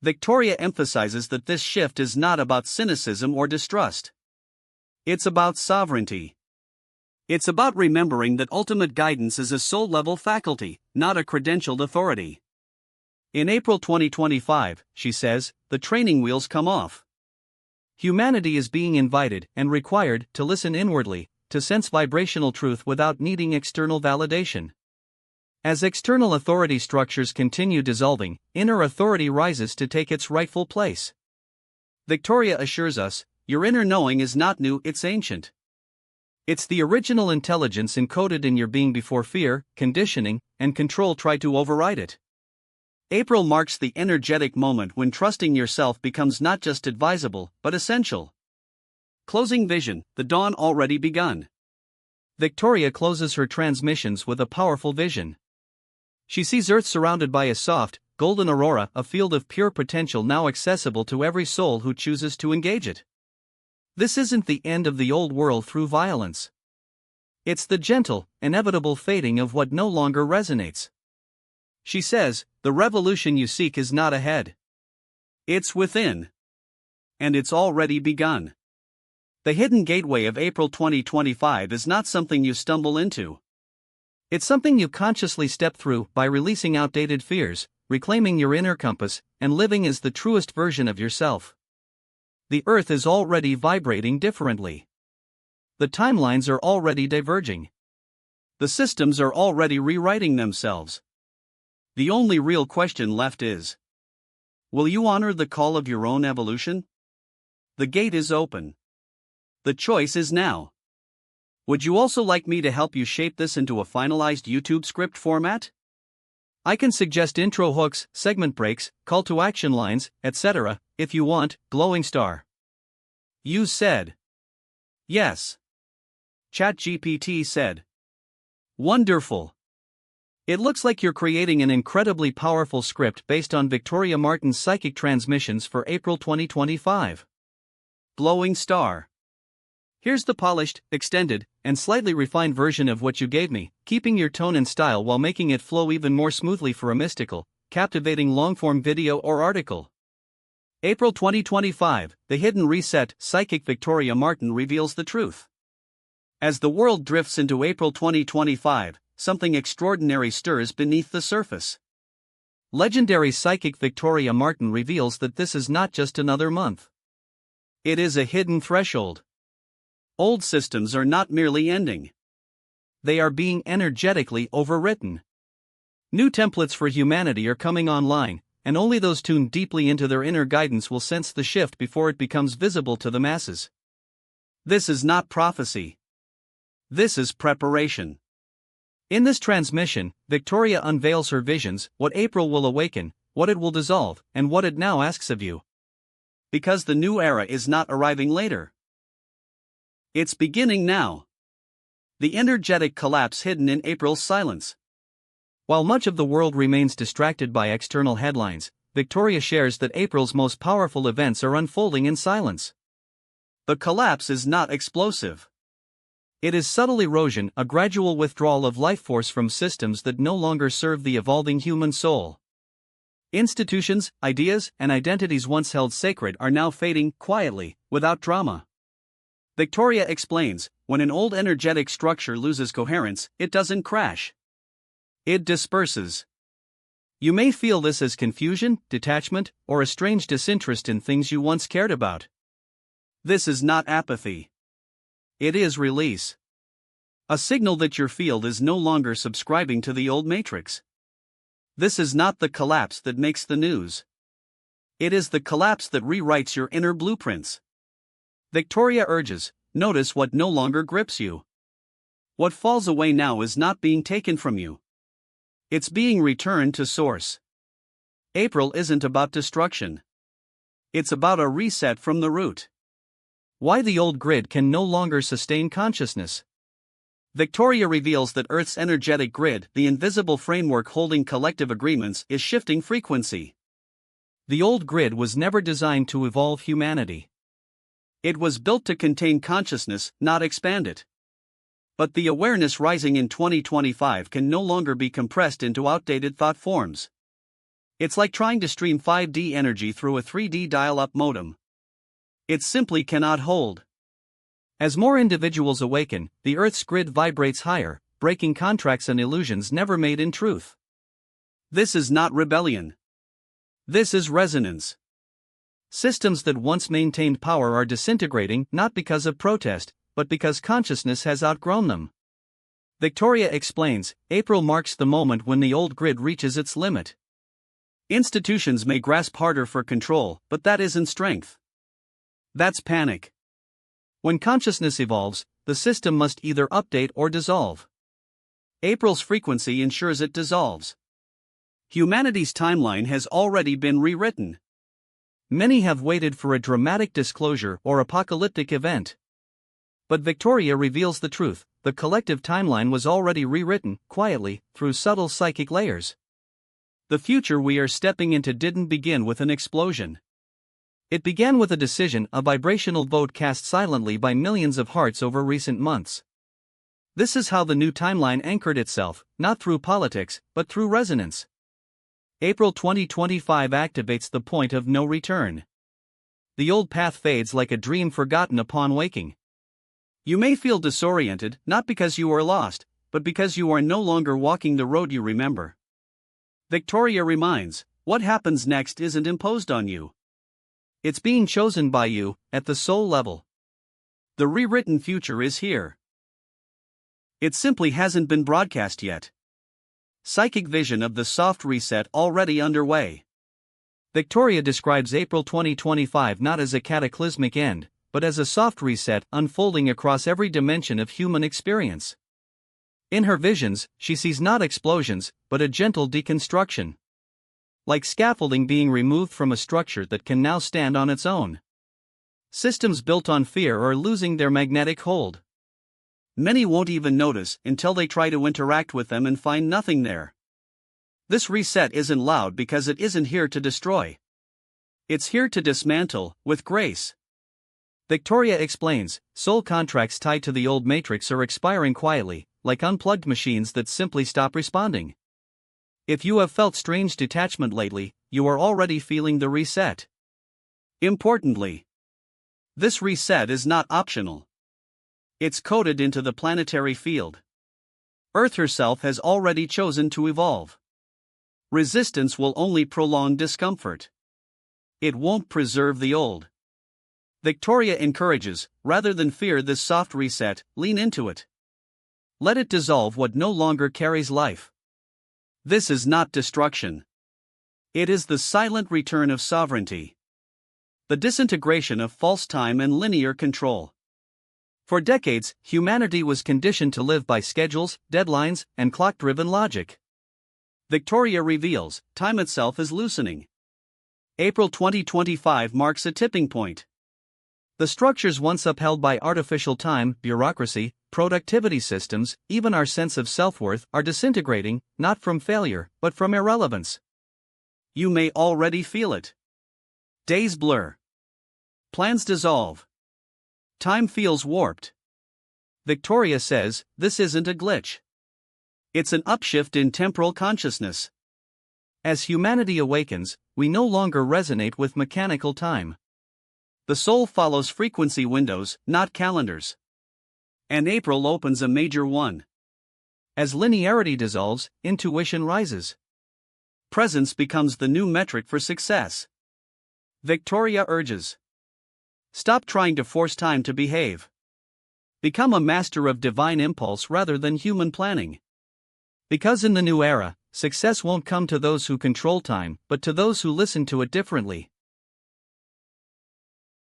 Victoria emphasizes that this shift is not about cynicism or distrust. It's about sovereignty. It's about remembering that ultimate guidance is a soul-level faculty, not a credentialed authority. In April 2025, she says, the training wheels come off. Humanity is being invited and required to listen inwardly, to sense vibrational truth without needing external validation. As external authority structures continue dissolving, inner authority rises to take its rightful place. Victoria assures us, your inner knowing is not new, it's ancient. It's the original intelligence encoded in your being before fear, conditioning, and control try to override it. April marks the energetic moment when trusting yourself becomes not just advisable, but essential. Closing vision, the dawn already begun. Victoria closes her transmissions with a powerful vision. She sees Earth surrounded by a soft, golden aurora, a field of pure potential now accessible to every soul who chooses to engage it. This isn't the end of the old world through violence. It's the gentle, inevitable fading of what no longer resonates. She says, the revolution you seek is not ahead. It's within. And it's already begun. The hidden gateway of April 2025 is not something you stumble into. It's something you consciously step through by releasing outdated fears, reclaiming your inner compass, and living as the truest version of yourself. The Earth is already vibrating differently. The timelines are already diverging. The systems are already rewriting themselves. The only real question left is, will you honor the call of your own evolution? The gate is open. The choice is now. Would you also like me to help you shape this into a finalized YouTube script format? I can suggest intro hooks, segment breaks, call to action lines, etc., if you want. Glowing star. You said. Yes. ChatGPT said. Wonderful. It looks like you're creating an incredibly powerful script based on Victoria Martin's psychic transmissions for April 2025. Glowing star. Here's the polished, extended, and slightly refined version of what you gave me, keeping your tone and style while making it flow even more smoothly for a mystical, captivating long-form video or article. April 2025, The Hidden Reset. Psychic Victoria Martin reveals the truth. As the world drifts into April 2025, something extraordinary stirs beneath the surface. Legendary psychic Victoria Martin reveals that this is not just another month. It is a hidden threshold. Old systems are not merely ending. They are being energetically overwritten. New templates for humanity are coming online, and only those tuned deeply into their inner guidance will sense the shift before it becomes visible to the masses. This is not prophecy. This is preparation. In this transmission, Victoria unveils her visions, what April will awaken, what it will dissolve, and what it now asks of you. Because the new era is not arriving later. It's beginning now. The energetic collapse hidden in April's silence. While much of the world remains distracted by external headlines, Victoria shares that April's most powerful events are unfolding in silence. The collapse is not explosive. It is subtle erosion, a gradual withdrawal of life force from systems that no longer serve the evolving human soul. Institutions, ideas, and identities once held sacred are now fading quietly, without drama. Victoria explains, when an old energetic structure loses coherence, it doesn't crash. It disperses. You may feel this as confusion, detachment, or a strange disinterest in things you once cared about. This is not apathy. It is release. A signal that your field is no longer subscribing to the old matrix. This is not the collapse that makes the news. It is the collapse that rewrites your inner blueprints. Victoria urges, notice what no longer grips you. What falls away now is not being taken from you. It's being returned to source. April isn't about destruction. It's about a reset from the root. Why the old grid can no longer sustain consciousness. Victoria reveals that Earth's energetic grid, the invisible framework holding collective agreements, is shifting frequency. The old grid was never designed to evolve humanity. It was built to contain consciousness, not expand it. But the awareness rising in 2025 can no longer be compressed into outdated thought forms. It's like trying to stream 5D energy through a 3D dial-up modem. It simply cannot hold. As more individuals awaken, the Earth's grid vibrates higher, breaking contracts and illusions never made in truth. This is not rebellion. This is resonance. Systems that once maintained power are disintegrating not because of protest, but because consciousness has outgrown them. Victoria explains, April marks the moment when the old grid reaches its limit. Institutions may grasp harder for control, but that isn't strength. That's panic. When consciousness evolves, the system must either update or dissolve. April's frequency ensures it dissolves. Humanity's timeline has already been rewritten. Many have waited for a dramatic disclosure or apocalyptic event. But Victoria reveals the truth: the collective timeline was already rewritten, quietly, through subtle psychic layers. The future we are stepping into didn't begin with an explosion. It began with a decision, a vibrational vote cast silently by millions of hearts over recent months. This is how the new timeline anchored itself, not through politics, but through resonance. April 2025 activates the point of no return. The old path fades like a dream forgotten upon waking. You may feel disoriented, not because you are lost, but because you are no longer walking the road you remember. Victoria reminds, what happens next isn't imposed on you. It's being chosen by you, at the soul level. The rewritten future is here. It simply hasn't been broadcast yet. Psychic vision of the soft reset already underway. Victoria describes April 2025 not as a cataclysmic end, but as a soft reset unfolding across every dimension of human experience. In her visions, she sees not explosions, but a gentle deconstruction. Like scaffolding being removed from a structure that can now stand on its own. Systems built on fear are losing their magnetic hold. Many won't even notice until they try to interact with them and find nothing there. This reset isn't loud because it isn't here to destroy. It's here to dismantle, with grace. Victoria explains, soul contracts tied to the old matrix are expiring quietly, like unplugged machines that simply stop responding. If you have felt strange detachment lately, you are already feeling the reset. Importantly, this reset is not optional. It's coded into the planetary field. Earth herself has already chosen to evolve. Resistance will only prolong discomfort. It won't preserve the old. Victoria encourages, rather than fear this soft reset, lean into it. Let it dissolve what no longer carries life. This is not destruction. It is the silent return of sovereignty. The disintegration of false time and linear control. For decades, humanity was conditioned to live by schedules, deadlines, and clock-driven logic. Victoria reveals, time itself is loosening. April 2025 marks a tipping point. The structures once upheld by artificial time, bureaucracy, productivity systems, even our sense of self-worth, are disintegrating, not from failure, but from irrelevance. You may already feel it. Days blur. Plans dissolve. Time feels warped. Victoria says, this isn't a glitch. It's an upshift in temporal consciousness. As humanity awakens, we no longer resonate with mechanical time. The soul follows frequency windows, not calendars. And April opens a major one. As linearity dissolves, intuition rises. Presence becomes the new metric for success. Victoria urges. Stop trying to force time to behave. Become a master of divine impulse rather than human planning. Because in the new era, success won't come to those who control time, but to those who listen to it differently.